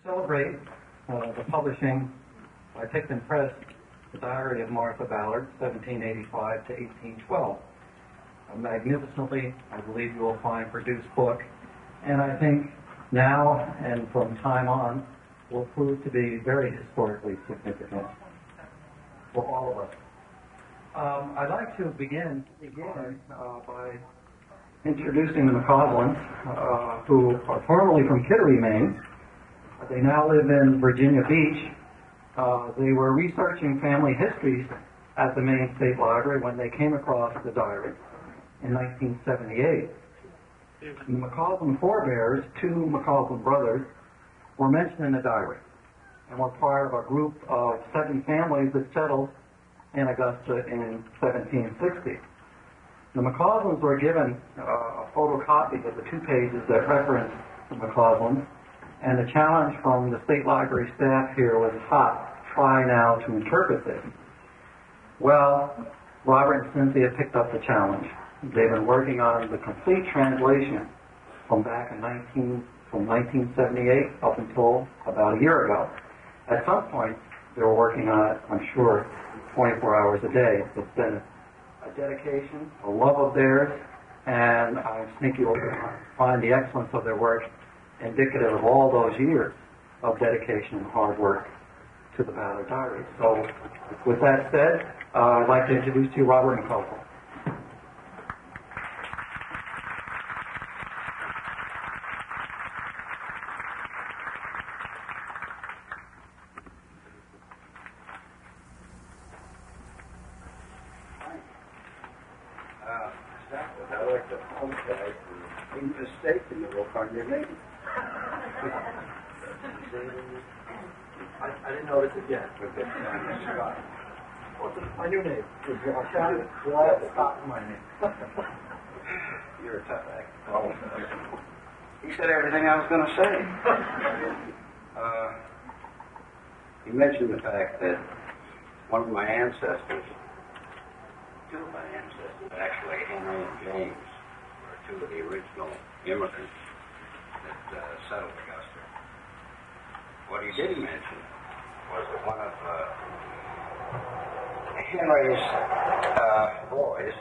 celebrate the publishing by Pickton Press, the Diary of Martha Ballard, 1785 to 1812. A magnificently, I believe you will find, produced book, and I think now and from time on will prove to be very historically significant for all of us. I'd like to begin by introducing the McCauslands, who are formerly from Kittery, Maine. They now live in Virginia Beach. They were researching family histories at the Maine State Library when they came across the diary in 1978. The McCausland forebears, two McCausland brothers, were mentioned in the diary and were part of a group of 7 families that settled in Augusta in 1760. The McCauslands were given a photocopy of the 2 pages that reference the McCauslands, and the challenge from the State Library staff here was hot. Try now to interpret this. Well, Robert and Cynthia picked up the challenge. They've been working on the complete translation from back in 1978 up until about a year ago. At some point, they were working on it, I'm sure, 24 hours a day. It's been a dedication, a love of theirs, and I think you'll find the excellence of their work indicative of all those years of dedication and hard work to the Ballard Diary. So, with that said, I'd like to introduce to you Robert McCausland. I'd like to apologize for any mistake in the work on your name. I didn't notice it yet. What's my new name? Scott in my name. You're a tough act. Oh. He said everything I was going to say. He mentioned the fact that one of my ancestors, 2 of my ancestors, actually, Henry and James, were 2 of the original immigrants that settled Augusta. What he didn't mention was that one of Henry's boys,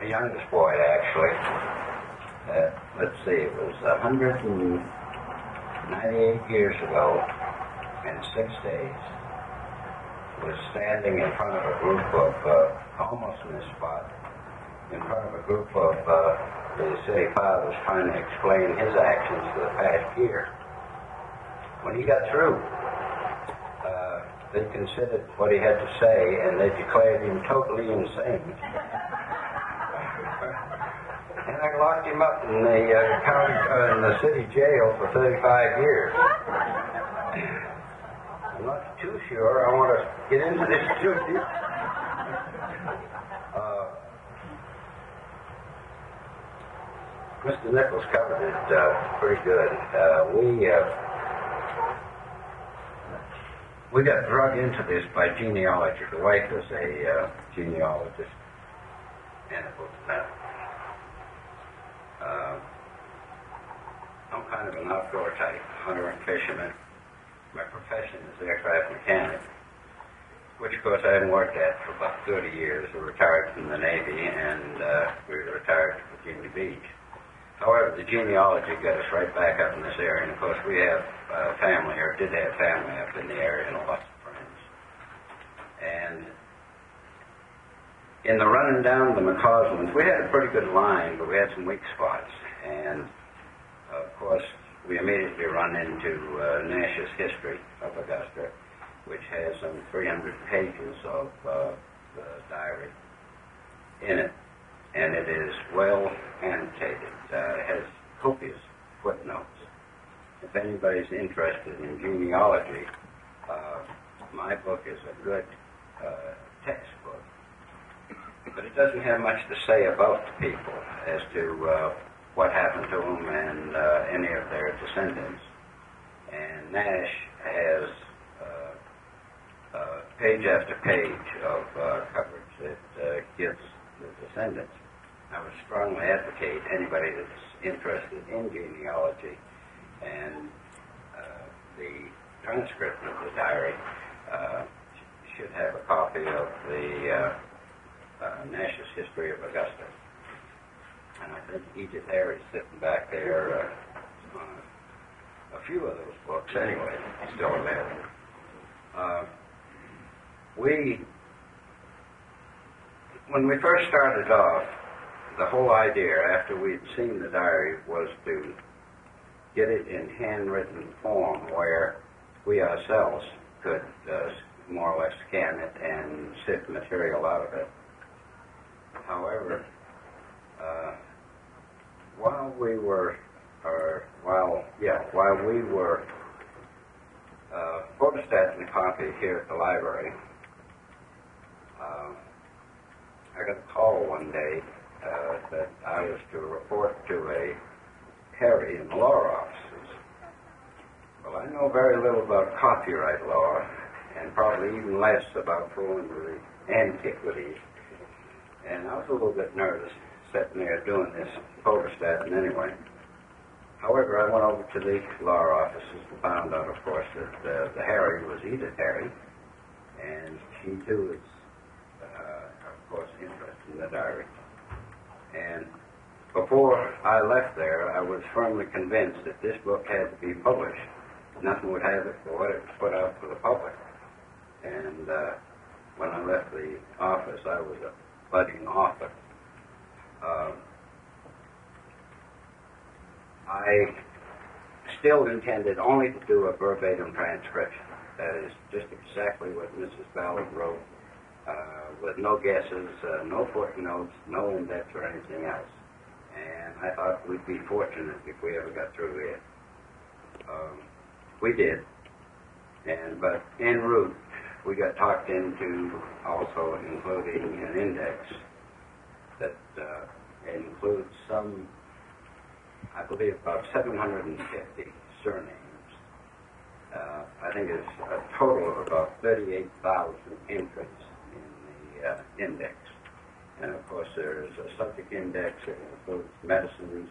the youngest boy actually, let's see, it was 198 years ago and 6 days, was standing in front of a group of, almost in this spot, in front of a group of the city fathers trying to explain his actions for the past year. When he got through, they considered what he had to say, and they declared him totally insane. And they locked him up in the city jail for 35 years. I'm not too sure I want to get into this too deep. Mr. Nichols covered it pretty good. We got drug into this by genealogy. The wife was a genealogist and a book that. I'm kind of an outdoor type, hunter and fisherman. My profession is aircraft mechanic, which of course I haven't worked at for about 30 years. I retired from the Navy and we retired to Virginia Beach. However, the genealogy got us right back up in this area, and of course we have family, or did have family up in the area, and lots of friends. And in the running down the McCauslands, we had a pretty good line, but we had some weak spots. And of course, we immediately run into Nash's History of Augusta, which has some 300 pages of the diary in it, and it is well annotated. It has copious footnotes. If anybody's interested in genealogy, my book is a good textbook, but it doesn't have much to say about the people as to what happened to them and any of their descendants. And Nash has page after page of coverage that gives the descendants. I would strongly advocate anybody that's interested in genealogy and transcript of the diary should have a copy of the Nash's History of Augusta. And I think Edith Hary is sitting back there on a few of those books anyway, still available. When we first started off, the whole idea after we'd seen the diary was to get it in handwritten form where we ourselves could more or less scan it and sift material out of it. However, while we were photostating a copy here at the library, I got a call one day that I was to report to a Hary in the law offices. Well, I know very little about copyright law, and probably even less about fooling with the antiquities. And I was a little bit nervous sitting there doing this photostating anyway. However, I went over to the law offices and found out, of course, that the Hary was Edith Hary, and she too is, of course, interested in the diary. And before I left there, I was firmly convinced that this book had to be published. Nothing would have it for what it was put out for the public. And when I left the office, I was a budding author. I still intended only to do a verbatim transcription. That is just exactly what Mrs. Ballard wrote, with no guesses, no footnotes, no index or anything else. And I thought we'd be fortunate if we ever got through it. We did. But en route, we got talked into also including an index that includes some, I believe, about 750 surnames. I think it's a total of about 38,000 entries in the index. And of course, there's a subject index that includes medicines,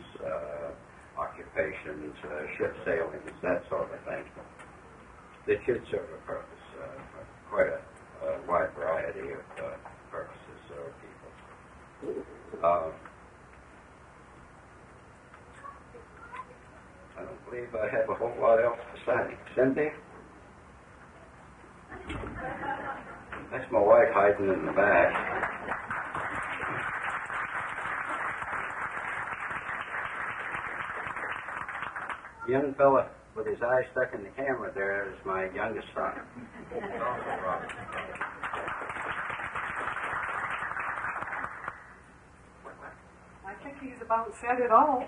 occupations, ship sailings, that sort of thing. That should serve a purpose, quite a wide variety of purposes or people. I don't believe I have a whole lot else to say. Cynthia? That's my wife hiding in the back. The young fella with his eyes stuck in the camera there is my youngest son. I think he's about said it all.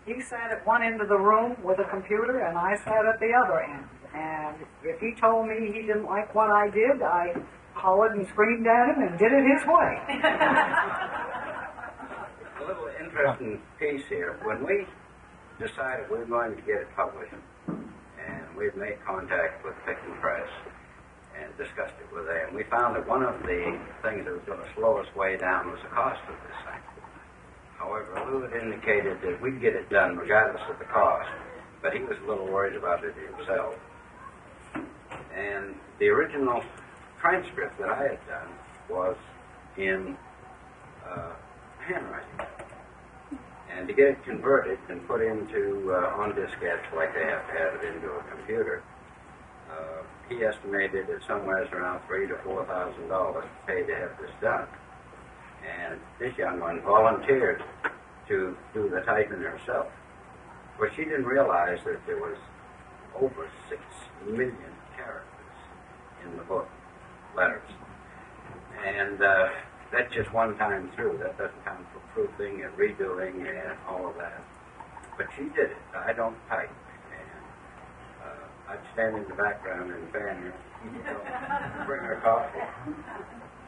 He sat at one end of the room with a computer, and I sat at the other end. And if he told me he didn't like what I did, I hollered and screamed at him and did it his way. A little interesting piece here. When we decided we were going to get it published, and we've made contact with Pick and Press and discussed it with them, we found that one of the things that was going to slow us way down was the cost of this thing. However, Lou had indicated that we'd get it done regardless of the cost, but he was a little worried about it himself. And the original transcript that I had done was in handwriting. And to get it converted and put into on diskettes like they have to have it into a computer, he estimated it somewhere around $3,000 to $4,000 to pay to have this done. And this young one volunteered to do the typing herself. But she didn't realize that there was over 6 million characters in the book, letters. And that's just one time through. That doesn't count for proofing and redoing and all of that. But she did it. I don't type. And I'd stand in the background and fan her, bring her coffee.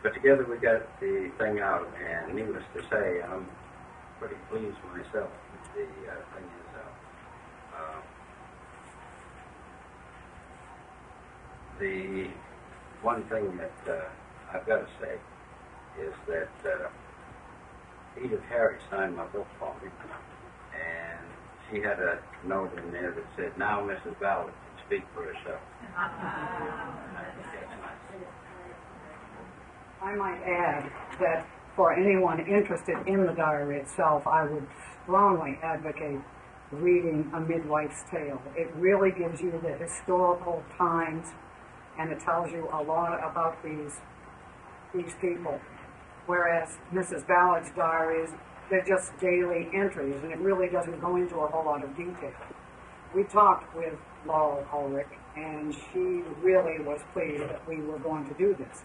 But together we got the thing out, and needless to say, I'm pretty pleased myself that the thing is out. The one thing that I've got to say is that Edith Hary signed my book for me, and she had a note in there that said, "Now, Mrs. Ballard can speak for herself. I might add that for anyone interested in the diary itself, I would strongly advocate reading A Midwife's Tale. It really gives you the historical times, and it tells you a lot about these people. Whereas Mrs. Ballard's diaries, they're just daily entries, and it really doesn't go into a whole lot of detail. We talked with Laurel Ulrich, and she really was pleased that we were going to do this.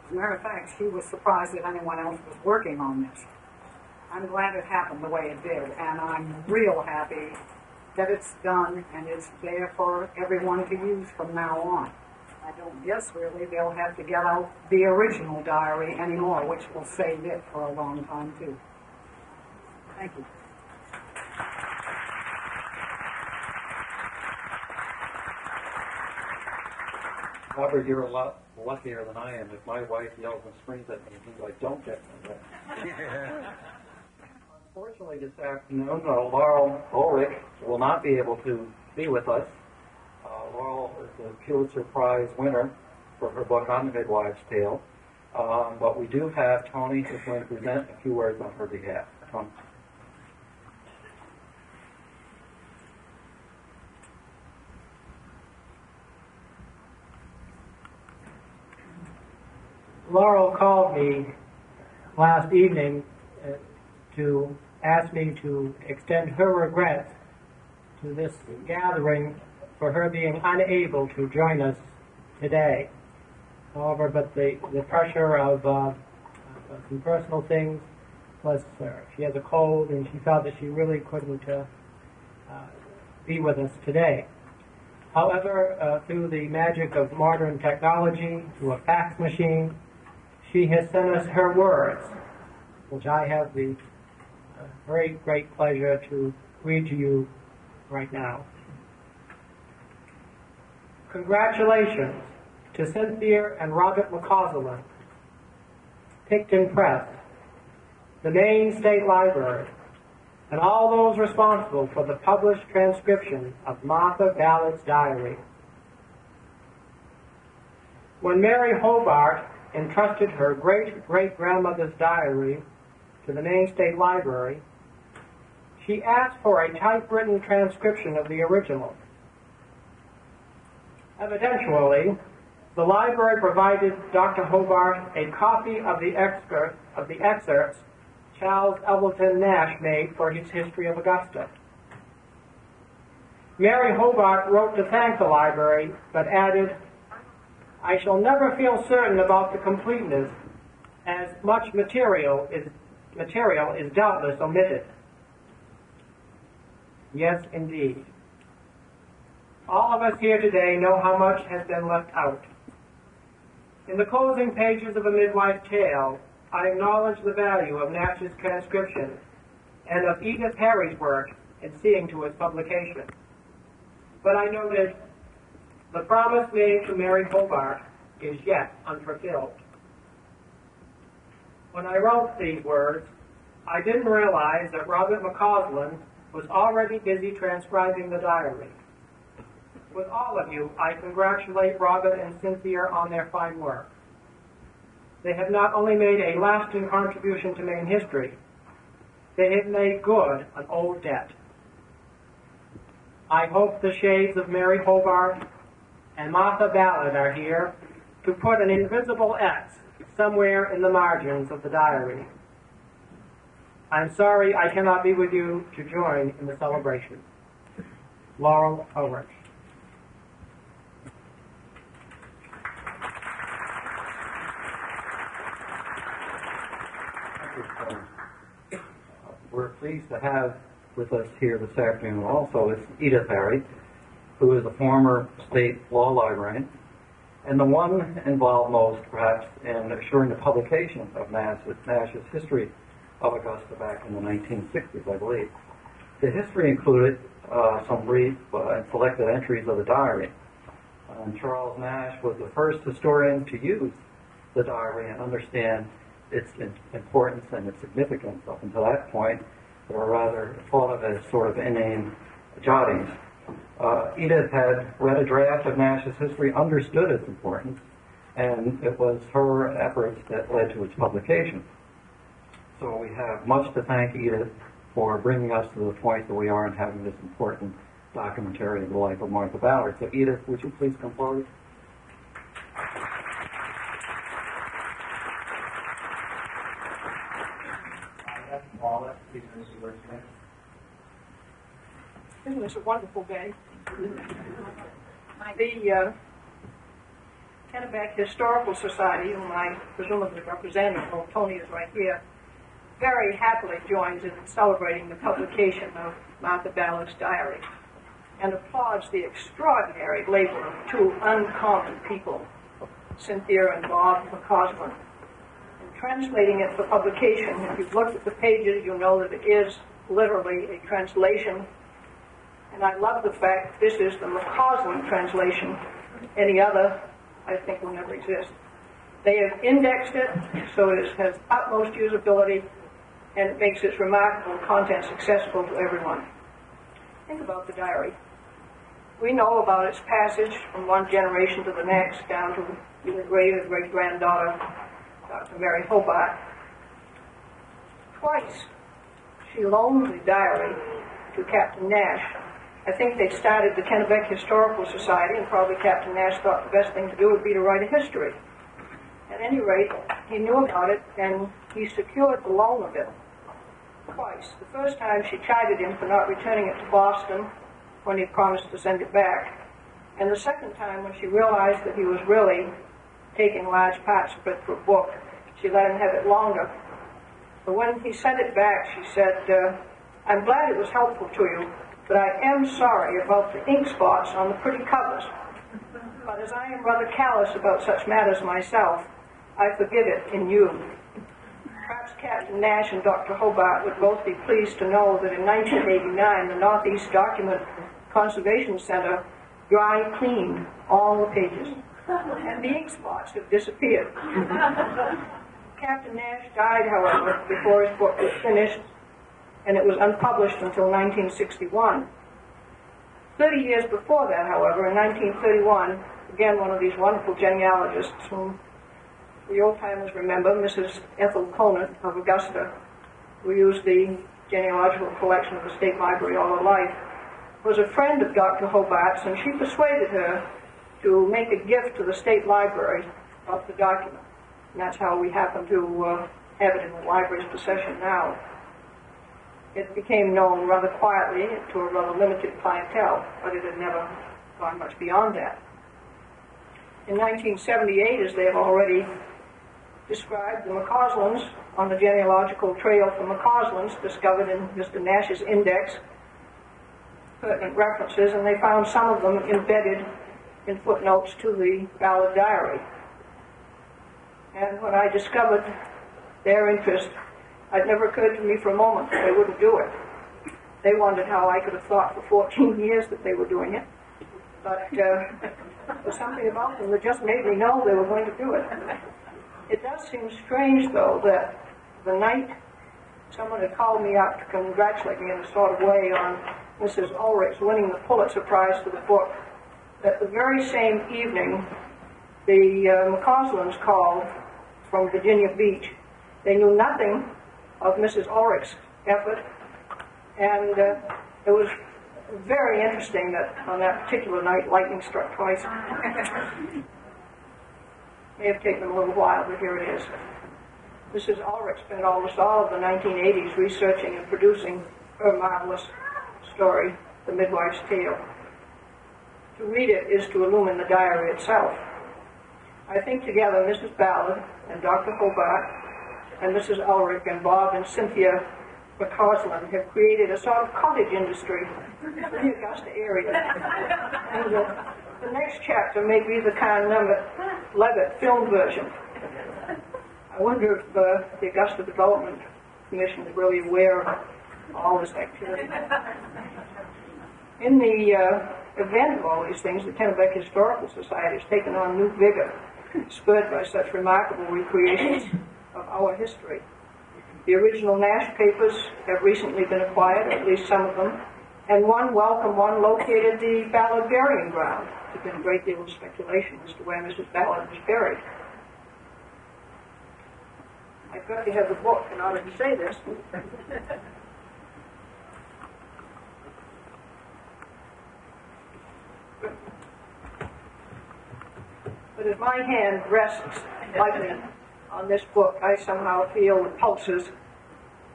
As a matter of fact, she was surprised that anyone else was working on this. I'm glad it happened the way it did, and I'm real happy that it's done and it's there for everyone to use from now on. I don't guess really they'll have to get out the original diary anymore, which will save it for a long time too. Thank you. Robert, you're a lot luckier than I am. If my wife yells and screams at me, it means I don't get my way. Unfortunately, this afternoon, Laurel Ulrich will not be able to be with us. Laurel is the Pulitzer Prize winner for her book on the Midwife's Tale. But we do have Tony who's going to present a few words on her behalf. Tony. Laurel called me last evening to ask me to extend her regrets to this gathering for her being unable to join us today. However, but the pressure of some personal things, plus she has a cold and she felt that she really couldn't be with us today. However, through the magic of modern technology, through a fax machine, she has sent us her words, which I have the very great pleasure to read to you right now. Congratulations to Cynthia and Robert McCausland, Picton Press, the Maine State Library, and all those responsible for the published transcription of Martha Ballard's diary. When Mary Hobart entrusted her great-great-grandmother's diary to the Maine State Library, she asked for a typewritten transcription of the original. Evidentially, the library provided Dr. Hobart a copy of the excerpts Charles Elvelton Nash made for his History of Augusta. Mary Hobart wrote to thank the library, but added, "I shall never feel certain about the completeness, as much material is doubtless omitted." Yes, indeed. All of us here today know how much has been left out. In the closing pages of A Midwife's Tale, I acknowledge the value of Nash's transcription and of Edith Hary's work in seeing to its publication. But I noted, the promise made to Mary Hobart is yet unfulfilled. When I wrote these words, I didn't realize that Robert McCausland was already busy transcribing the diary. With all of you, I congratulate Robert and Cynthia on their fine work. They have not only made a lasting contribution to Maine history, they have made good an old debt. I hope the shades of Mary Hobart and Martha Ballard are here to put an invisible X somewhere in the margins of the diary. I'm sorry I cannot be with you to join in the celebration. Laurel Ulrich. We're pleased to have with us here this afternoon also is Edith Hary, who is a former state law librarian, and the one involved most, perhaps, in assuring the publication of Nash's History of Augusta back in the 1960s, I believe. The history included some brief and selected entries of the diary. Charles Nash was the first historian to use the diary and understand its importance and its significance. Up until that point, they were rather thought of as sort of inane jottings. Edith had read a draft of Nash's history, understood its importance, and it was her efforts that led to its publication. So we have much to thank Edith for bringing us to the point that we are and having this important documentary of the life of Martha Ballard. So Edith, would you please come forward? Isn't this a wonderful day? The Kennebec Historical Society, whom I presumably represent, although Tony is right here, very happily joins in celebrating the publication of Martha Ballard's diary and applauds the extraordinary labor of two uncommon people, Cynthia and Bob McCausland. In translating it for publication, if you've looked at the pages, you know that it is literally a translation. And I love the fact this is the McCausland translation. Any other, I think, will never exist. They have indexed it so it has utmost usability, and it makes its remarkable contents accessible to everyone. Think about the diary. We know about its passage from one generation to the next, down to the great-great-granddaughter, Dr. Mary Hobart. Twice, she loaned the diary to Captain Nash. I think they started the Kennebec Historical Society, and probably Captain Nash thought the best thing to do would be to write a history. At any rate, he knew about it, and he secured the loan of it twice. The first time she chided him for not returning it to Boston when he promised to send it back. And the second time, when she realized that he was really taking large parts of it for a book, she let him have it longer. But when he sent it back, she said, I'm glad it was helpful to you, but I am sorry about the ink spots on the pretty covers. But as I am rather callous about such matters myself, I forgive it in you. Perhaps Captain Nash and Dr. Hobart would both be pleased to know that in 1989, the Northeast Document Conservation Center dry cleaned all the pages, and the ink spots have disappeared. Captain Nash died, however, before his book was finished, and it was unpublished until 1961. 30 years before that, however, in 1931, again one of these wonderful genealogists whom the old-timers remember, Mrs. Ethel Conant of Augusta, who used the genealogical collection of the State Library all her life, was a friend of Dr. Hobart's, and she persuaded her to make a gift to the State Library of the document. And that's how we happen to have it in the library's possession now. It became known rather quietly to a rather limited clientele, but it had never gone much beyond that. In 1978, as they have already described, the McCauslands, on the genealogical trail for McCauslands, discovered in Mr. Nash's index pertinent references, and they found some of them embedded in footnotes to the Ballard Diary. And when I discovered their interest, it never occurred to me for a moment that they wouldn't do it. They wondered how I could have thought for 14 years that they were doing it. But there was something about them that just made me know they were going to do it. It does seem strange, though, that the night someone had called me up to congratulate me in a sort of way on Mrs. Ulrich winning the Pulitzer Prize for the book, that the very same evening the McCauslands called from Virginia Beach. They knew nothing of Mrs. Ulrich's effort, and it was very interesting that on that particular night lightning struck twice. May have taken them a little while, but here it is. Mrs. Ulrich spent almost all of the 1980s researching and producing her marvelous story, The Midwife's Tale. To read it is to illumine the diary itself. I think together Mrs. Ballard and Dr. Hobart and Mrs. Ulrich and Bob and Cynthia McCausland have created a sort of cottage industry in the Augusta area. And the next chapter may be the Kahn-Leavitt film version. I wonder if the Augusta Development Commission is really aware of all this activity. In the event of all these things, the Kennebec Historical Society has taken on new vigor, spurred by such remarkable recreations of our history. The original Nash papers have recently been acquired, or at least some of them, and one located the Ballard burying ground. There's been a great deal of speculation as to where Mrs. Ballard was buried. I've got to have the book in order to say this. But as my hand rests lightly on this book, I somehow feel the pulses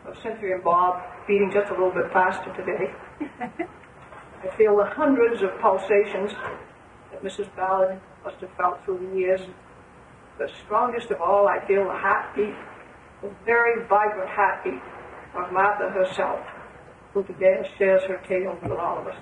of Cynthia and Bob beating just a little bit faster today. I feel the hundreds of pulsations that Mrs. Ballard must have felt through the years. But strongest of all, I feel the heartbeat, the very vibrant heartbeat of Martha herself, who today shares her tale with all of us.